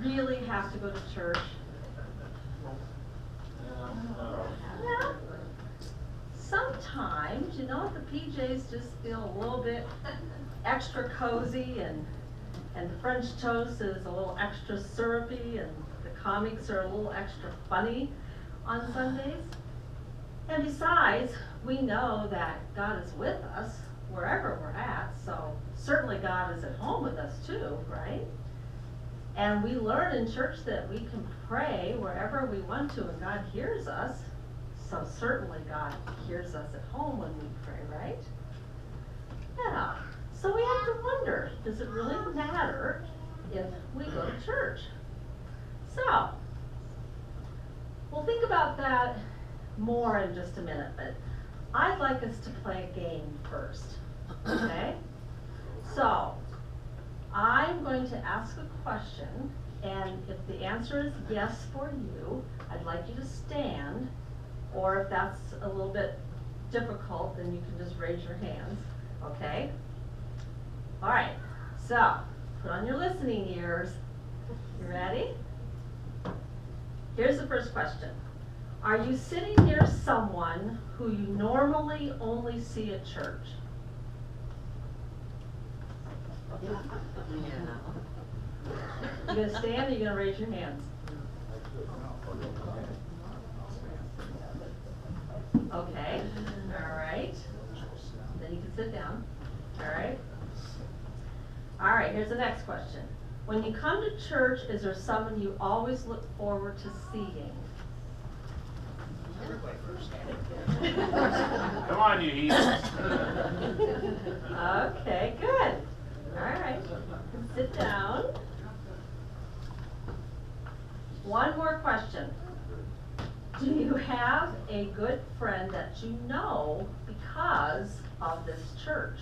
really have to go to church? Yeah. Sometimes, you know, the PJs just feel a little bit extra cozy, and the French toast is a little extra syrupy, and the comics are a little extra funny on Sundays. And besides, we know that God is with us wherever we're at, so certainly God is at home with us too, right? And we learn in church that we can pray wherever we want to, and God hears us. So certainly God hears us at home when we pray, right? Yeah. So we have to wonder, does it really matter if we go to church? So, we'll think about that more in just a minute, but I'd like us to play a game first, okay? So, I'm going to ask a question, and if the answer is yes for you, I'd like you to stand, or if that's a little bit difficult, then you can just raise your hands, okay? All right, so put on your listening ears. You ready? Here's the first question. Are you sitting near someone who you normally only see at church? You gonna stand or you gonna raise your hands? Okay, all right. Then you can sit down. All right. All right, here's the next question. When you come to church, is there someone you always look forward to seeing? Come on, you heathens. Okay, good. All right, sit down. One more question. Do you have a good friend that you know because of this church?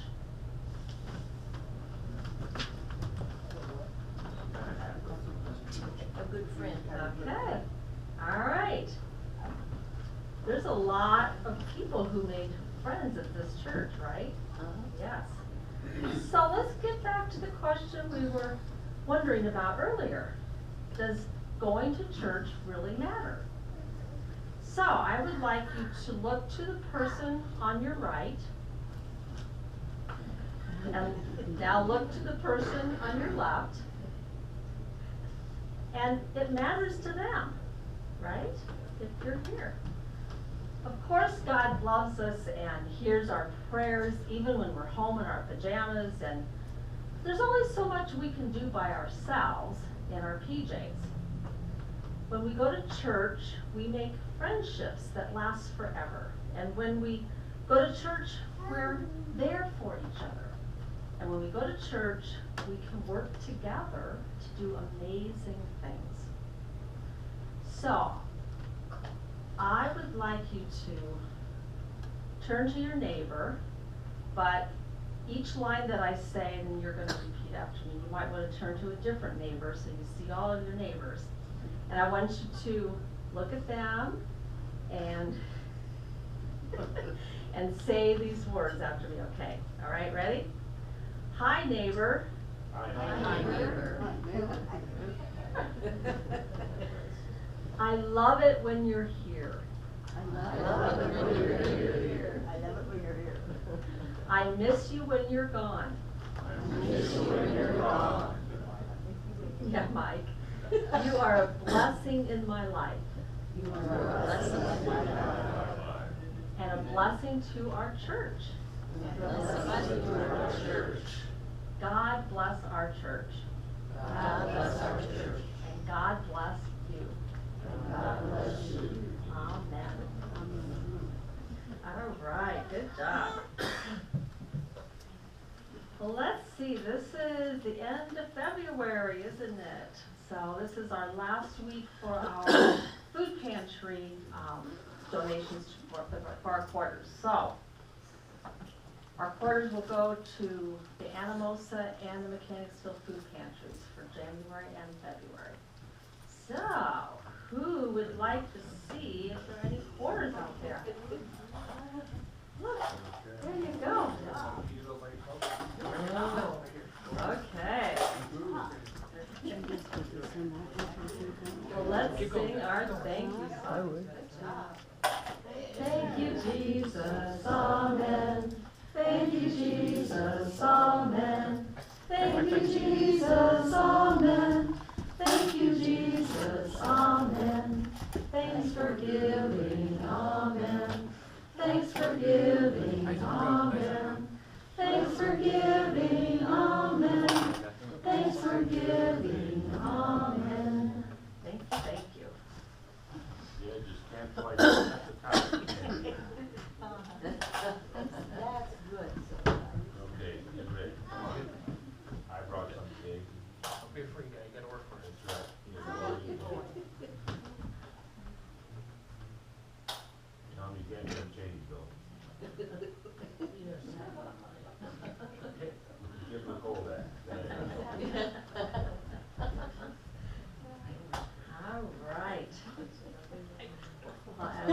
A good friend. Okay, all right. There's a lot of people who made friends at this church, right? Yes. So let's get back to the question we were wondering about earlier. Does going to church really matter? So I would like you to look to the person on your right, and now look to the person on your left, and it matters to them, right? If you're here. Of course, God loves us and hears our prayers even when we're home in our pajamas, and there's only so much we can do by ourselves in our PJs. When we go to church, we make friendships that last forever. And when we go to church, we're there for each other. And when we go to church, we can work together to do amazing things. So, I would like you to turn to your neighbor, but each line that I say, and then you're going to repeat after me. You might want to turn to a different neighbor so you see all of your neighbors. And I want you to look at them and and say these words after me, okay? All right, ready? Hi, neighbor. Hi, neighbor. I love it when you're here. I love it when you're here. I love it when you're here. I miss you when you're gone. I miss you when you're gone. Yeah, Mike. You are a blessing in my life. You are a blessing in my life. And a blessing to our church. God bless our church. God bless our church. And God bless you. God bless you. Amen. All right, good job. Well, let's see, this is the end of February, isn't it? So this is our last week for our food pantry donations for our quarters. So our quarters will go to the Anamosa and the Mechanicsville food pantries for January and February. So who would like to see if there are any quarters out there? Look, there you go. Oh, okay. sing our thank you song. Good job. Thank you, Jesus, amen. Thank you, Jesus, amen. Thank you, Jesus, amen. Thank you, Jesus, amen. Thanks for giving, amen. Thanks for giving, amen. Thanks for giving, amen. Thanks for giving, amen. Thank you, thank you. Yeah, just can't quite at the top. That's good, so. Okay, get ready. I brought some cake. Don't be a free guy, you gotta work for it. That's right. Here, you go. Tom, you can't get them changed though. Give the cold that. All right. Well, as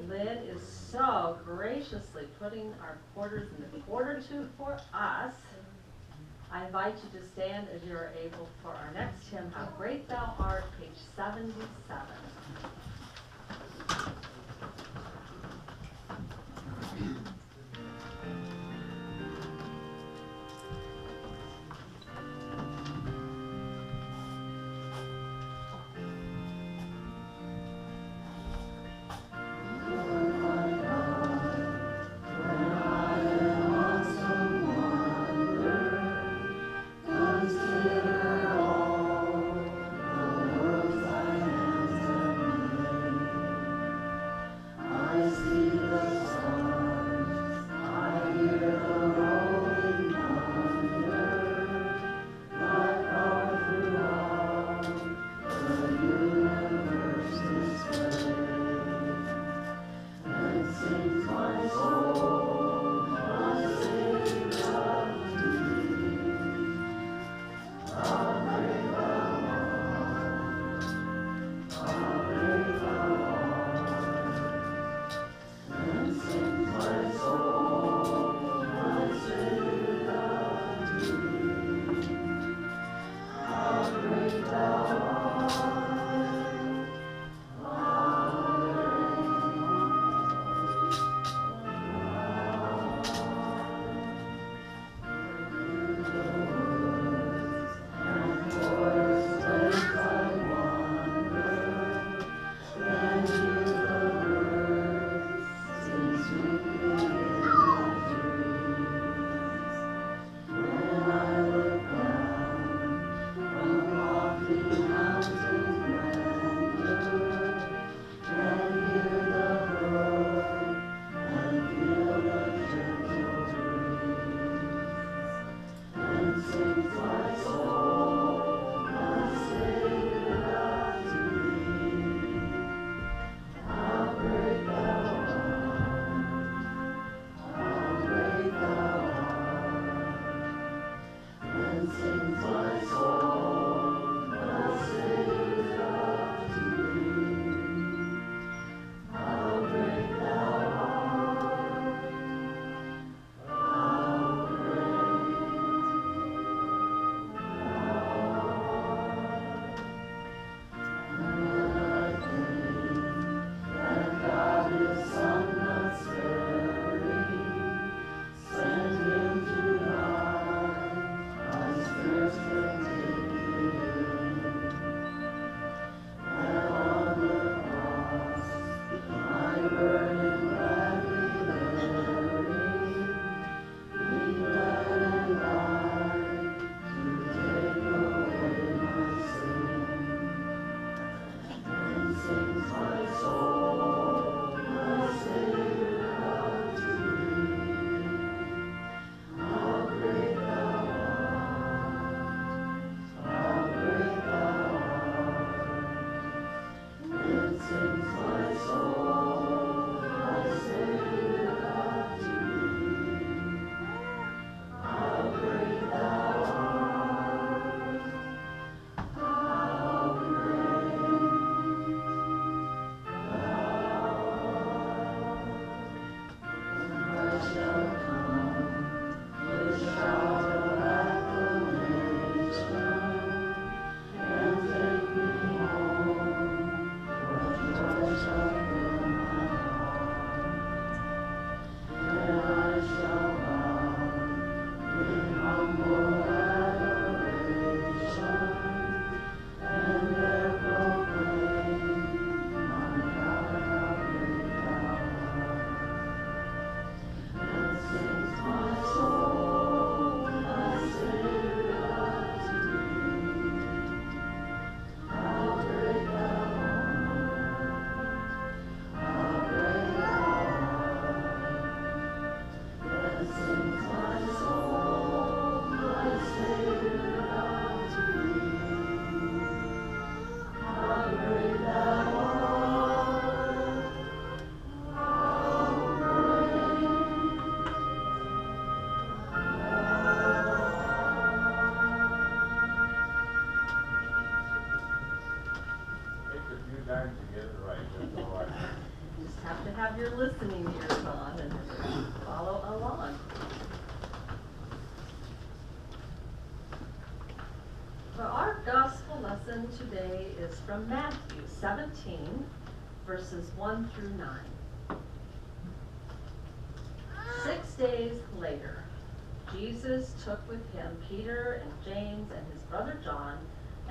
Lynn is so graciously putting our quarters in the quarter tube for us, I invite you to stand as you are able for our next hymn, How Great Thou Art, page 77. I Sometimes you get it right, that's all I can. You just have to have your listening ears on and follow along. Well, our gospel lesson today is from Matthew 17, verses 1 through 9. 6 days later, Jesus took with him Peter and James and his brother John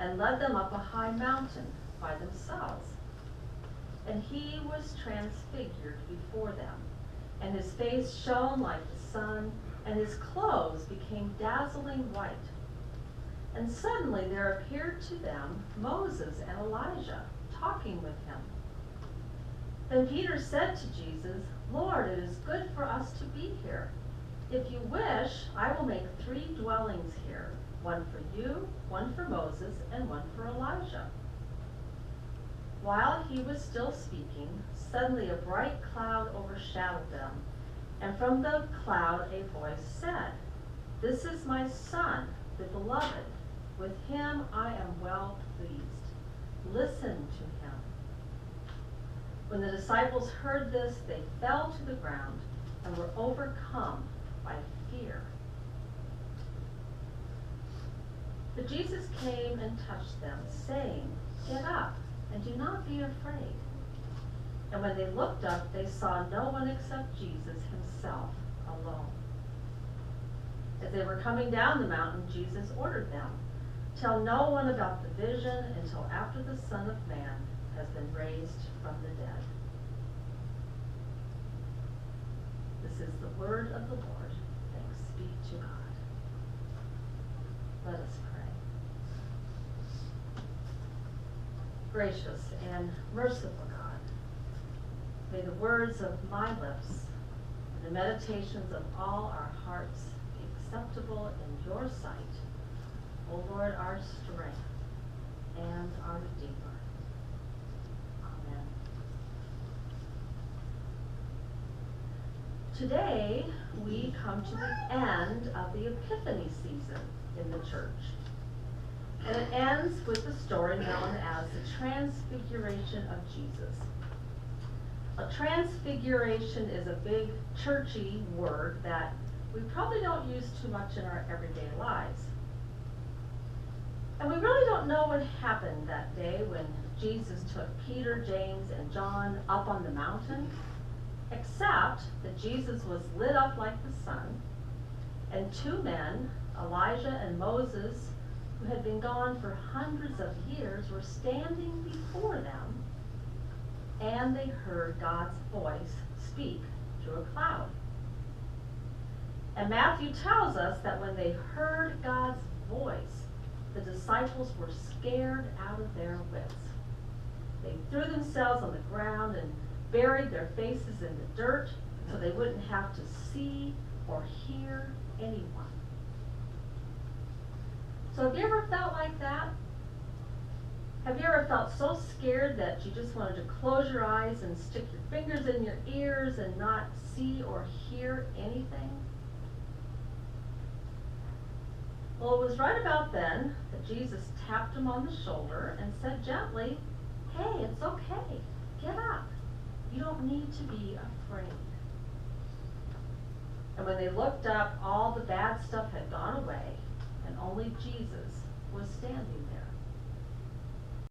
and led them up a high mountain by themselves. And he was transfigured before them, and his face shone like the sun, and his clothes became dazzling white. And suddenly there appeared to them Moses and Elijah talking with him. Then Peter said to Jesus, "Lord, it is good for us to be here. If you wish, I will make 3 dwellings here, one for you, one for Moses, and one for Elijah." While he was still speaking, suddenly a bright cloud overshadowed them, and from the cloud a voice said, "This is my Son, the beloved. With him I am well pleased. Listen to him." When the disciples heard this, they fell to the ground and were overcome by fear. But Jesus came and touched them, saying, "Get up and do not be afraid." And when they looked up, they saw no one except Jesus himself alone. As they were coming down the mountain, Jesus ordered them, "Tell no one about the vision until after the Son of Man has been raised from the dead." This is the word of the Lord. Thanks be to God. Let us pray. Gracious and merciful God, may the words of my lips and the meditations of all our hearts be acceptable in your sight, O Lord, our strength and our Redeemer. Amen. Today, we come to the end of the Epiphany season in the church. And it ends with the story known as the Transfiguration of Jesus. A transfiguration is a big churchy word that we probably don't use too much in our everyday lives. And we really don't know what happened that day when Jesus took Peter, James, and John up on the mountain, except that Jesus was lit up like the sun, and 2 men, Elijah and Moses, who had been gone for hundreds of years, were standing before them, and they heard God's voice speak through a cloud. And Matthew tells us that when they heard God's voice, the disciples were scared out of their wits. They threw themselves on the ground and buried their faces in the dirt so they wouldn't have to see or hear anyone. So have you ever felt like that? Have you ever felt so scared that you just wanted to close your eyes and stick your fingers in your ears and not see or hear anything? Well, it was right about then that Jesus tapped him on the shoulder and said gently, "Hey, it's okay. Get up. You don't need to be afraid." And when they looked up, all the bad stuff had gone away, and only Jesus was standing there.